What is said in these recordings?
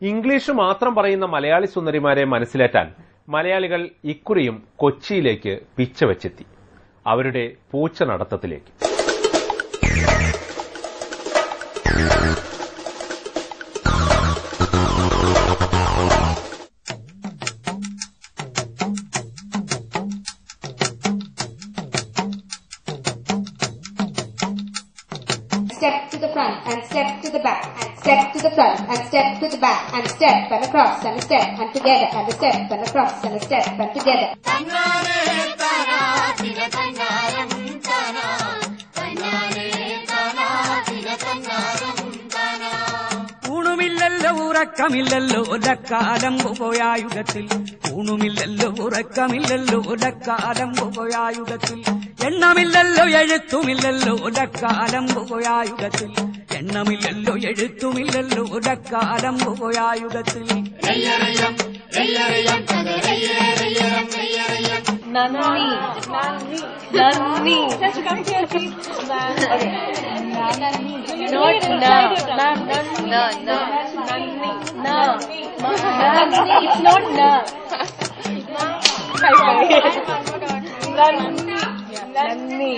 English മാത്രം പറയുന്ന മലയാളി സുന്ദരിമാരെ മനസ്സിലേറ്റാൻ മലയാളികൾ ഇക്കുറിയും കൊച്ചിയിലേക്ക് പിച്ചവെച്ചെത്തി. അവരുടെ പൂച്ച നടത്തത്തിലേക്ക്. Step to the front and step to the back and step to the front and step to the back and step and across and a step and together and a step and across and a step and together. ഊണുമില്ലല്ലോ ഉറക്കമില്ലല്ലോ ഒലക്കാലം പോയായുഗത്തിൽ. ഊണുമില്ലല്ലോ ഉറക്കമില്ലല്ലോ ഒലക്കാലം പോയായുഗത്തിൽ. എണ്ണമില്ലല്ലോ എഴുത്തുമില്ലല്ലോ ഒലക്കാലം പോയായുഗത്തിൽ. എണ്ണമില്ലല്ലോ എഴുത്തുമില്ലല്ലോ ഒലക്കാലം പോയായുഗത്തിൽ. Nanni. Not na. No. It's not na. Nanni.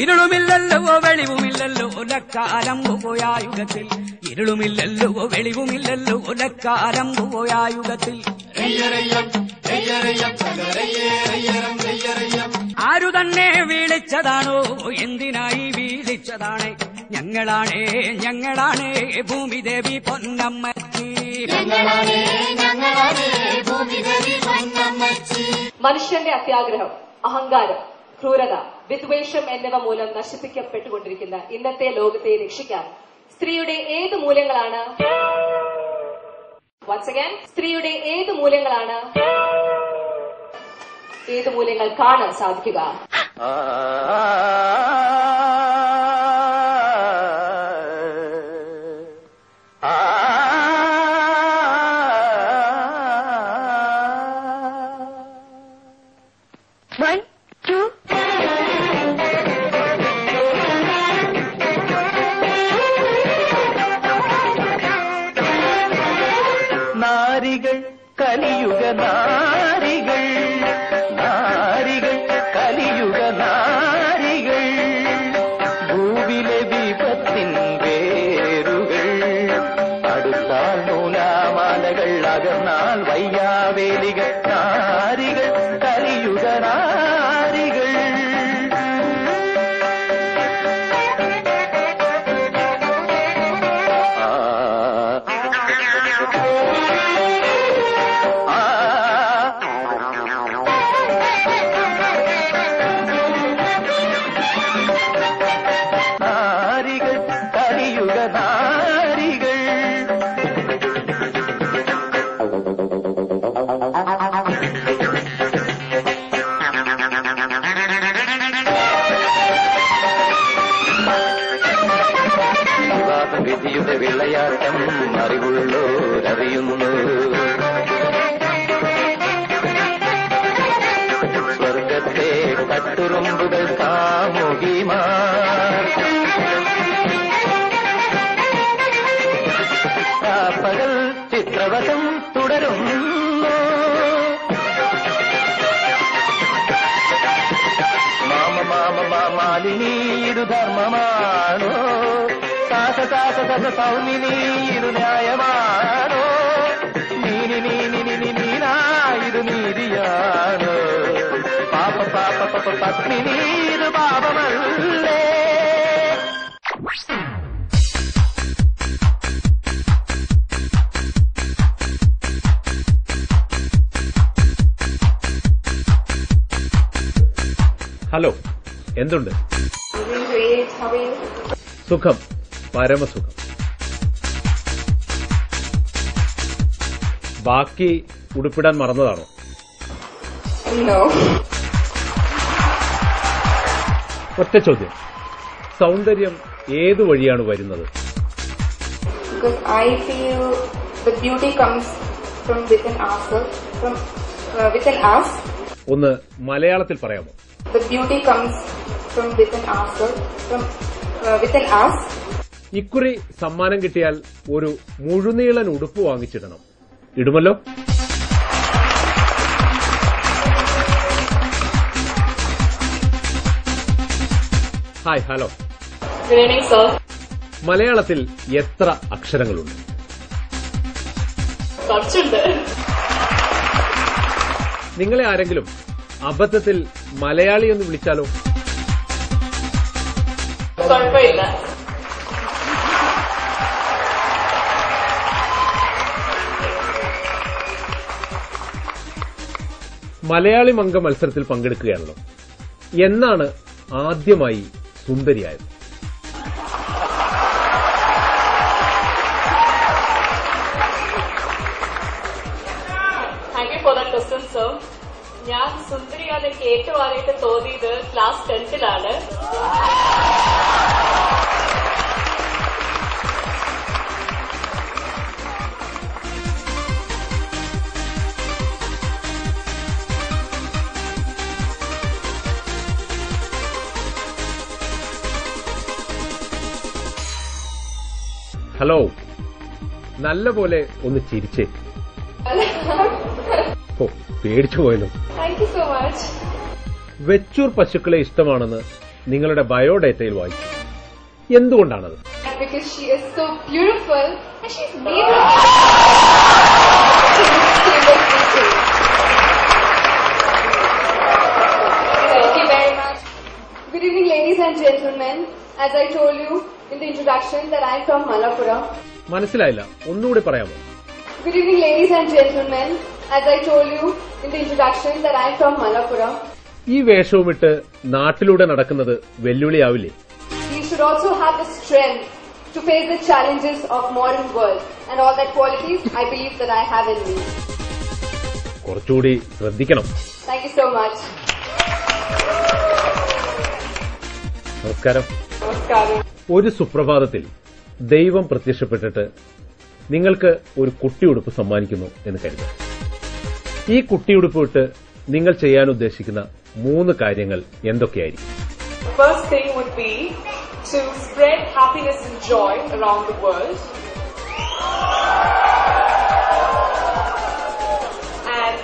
ഇരുളുമില്ലല്ലോ വെളിവുമില്ലല്ലോ ഒലക്കാലം പോയായുഗത്തിൽ. ഇരുളുമില്ലല്ലോ വെളിവുമില്ലല്ലോ ഒലക്കാലം പോയായുഗത്തിൽ. ആരു തന്നെ വിളിച്ചതാണോ എന്തിനായി വീളിച്ചതാണ്? ഞങ്ങളാണേ ഭൂമിദേവി പൊന്നമ്മച്ചി. മനുഷ്യന്റെ അത്യാഗ്രഹം, അഹങ്കാരം, ക്രൂരത, വിദ്വേഷം എന്നിവ മൂലം നശിപ്പിക്കപ്പെട്ടുകൊണ്ടിരിക്കുന്ന ഇന്നത്തെ ലോകത്തെ രക്ഷിക്കാൻ സ്ത്രീയുടെ ഏത് മൂല്യങ്ങളാണ് സ്ത്രീയുടെ ഏത് മൂല്യങ്ങൾക്കാണ് സാധിക്കുക? നാരികൾ കലിയുഗ നാരികൾ, നാരികൾ കലിയുഗ നാരികൾ, ഭൂവിലെ വിപത്തിൻ വേരുകൾ. അടുത്താൽ നൂലാമാലകൾ, അകന്നാൽ വയ്യാവേലികൾ. നാരികൾ കലിയുഗ നാരികൾ. വിധിയുടെ വിളയാട്ടം അറിവുള്ളോരറിയുന്നു. സ്വർഗത്തെ കട്ടുറുമ്പുകൾ കാമുകിമാർ. പകൽ ചിത്രവശം തുടരുന്നു. മാലിനീരു ധർമ്മമാണോ? സൗമിനീരു ന്യായമാണോ? നീനായിരു നീതിയാണോ? പത്മിനീരു പാപമല്ലേ? ഹലോ, എന്തുണ്ട്? സുഖം, പരമസുഖം. ബാക്കി ഉടുപ്പിടാൻ മറന്നതാണോ? ഒറ്റ ചോദ്യം, സൗന്ദര്യം ഏതു വഴിയാണ് വരുന്നത്? ഒന്ന് മലയാളത്തിൽ പറയാമോ? ഇക്കുറി സമ്മാനം കിട്ടിയാൽ ഒരു മുഴുനീളൻ ഉടുപ്പ് വാങ്ങിച്ചിടണം. ഇടുമല്ലോ? Hi, hello. Good evening sir. മലയാളത്തിൽ എത്ര അക്ഷരങ്ങളുണ്ട്? കുറച്ചുണ്ട്. നിങ്ങളെ ആരെങ്കിലും അബദ്ധത്തിൽ മലയാളി എന്ന് വിളിച്ചാലോ? കുഴപ്പമില്ല. മലയാളി മംഗ മത്സരത്തിൽ പങ്കെടുക്കുകയാണല്ലോ. എന്നാണ് ആദ്യമായി സുന്ദരിയായത്? Thank you for that question sir. ഞാൻ സുന്ദരിയാതെ ഏറ്റവും ആദ്യമായിട്ട് തോന്നിയത് ക്ലാസ് 10ലാണ്. ഹലോ, നല്ല പോലെ ഒന്ന് ചിരിച്ചേ. ഓ, പേടിച്ചു പോയല്ലോ. Thank you so much. Vechur പശുക്കളെ ഇഷ്ടമാണെന്ന് നിങ്ങളുടെ ബയോഡേറ്റയിൽ വായിച്ചു. എന്തുകൊണ്ടാണത്? Because she is so beautiful and she's made of Thank you very much. Good evening, ladies and gentlemen. As I told you in the introduction that I am from Malappuram. മനസ്സിലായില്ല, ഒന്നുകൂടി പറയാമോ? Good evening, ladies and gentlemen. As I told you in the introduction that I am from Malappuram. ഈ വേഷവുമിട്ട് നാട്ടിലൂടെ നടക്കുന്നത് വെല്ലുവിളിയാവില്ലേ? We should also have the strength to face the challenges of modern world and all that qualities I believe that I have in me. കുറച്ചുകൂടി ശ്രദ്ധിക്കണം. Thank you so much. നമസ്കാരം. നമസ്കാരം. ഒരു സുപ്രഭാതത്തിൽ ദൈവം പ്രത്യക്ഷപ്പെട്ടിട്ട് നിങ്ങൾക്ക് ഒരു കുട്ടിയുടുപ്പ് സമ്മാനിക്കുന്നു എന്ന് കരുതുക. ഈ കുട്ടിയുടുപ്പ് ഇട്ട് നിങ്ങൾ ചെയ്യാൻ ഉദ്ദേശിക്കുന്ന 3 കാര്യങ്ങൾ എന്തൊക്കെയായിരിക്കും? The first thing would be to spread happiness and joy around the world. And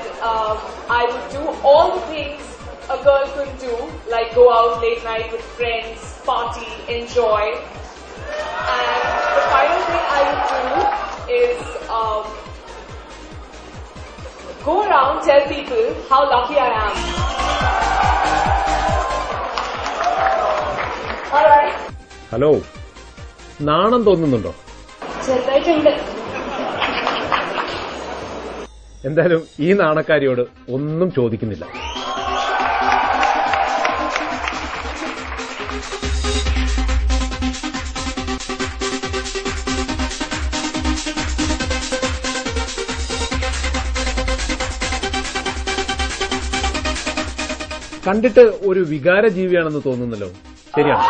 I would do all the things a girl could do, like go out late night with friends, party, enjoy. And the final thing I would do is go around, tell people how lucky I am. Alright. Hello, നാണം തോന്നുന്നുണ്ടോ? ചെറുതായിട്ടുണ്ട്. എന്തായാലും ഈ നാണക്കാരിയോട് ഒന്നും ചോദിക്കുന്നില്ല. കണ്ടിട്ട് ഒരു വികാര ജീവിയാണെന്ന് തോന്നുന്നല്ലോ, ശരിയാണ്?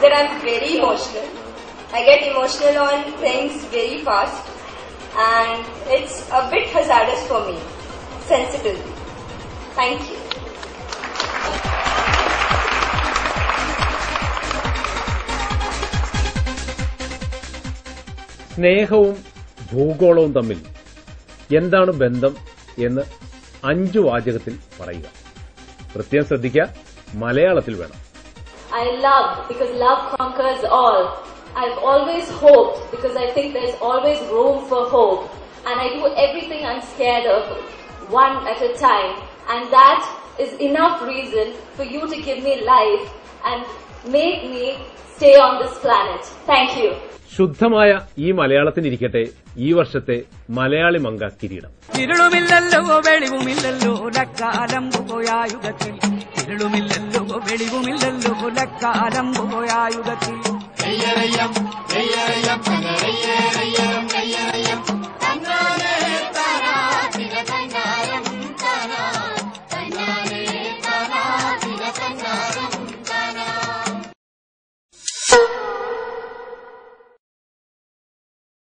That I'm very emotional. I get emotional on things very fast and it's a bit hazardous for me, sensitively. Thank you. സ്നേഹവും ഭൂഗോളവും തമ്മിൽ എന്താണ് ബന്ധം എന്ന് 5 വാചകത്തിൽ പറയുക. പ്രത്യേകം ശ്രദ്ധിക്കുക, മലയാളത്തിൽ വേണം. I love because love conquers all. I've always hoped because I think there's always room for hope. And I do everything I'm scared of, one at a time. And that is enough reason for you to give me life and make me stay on this planet. Thank you. ശുദ്ധമായ ഈ മലയാളത്തിനിരിക്കട്ടെ ഈ വർഷത്തെ മലയാളി മംഗ കിരീടം. ഇരുളുമില്ലല്ലോ വെളിവുമില്ലല്ലോ ലക്കാലം പോയായുഗത്തിൽ. ഇരുളുമില്ലല്ലോ വെളിവുമില്ലല്ലോ ലക്കാലം പോയായുഗത്തിൽ.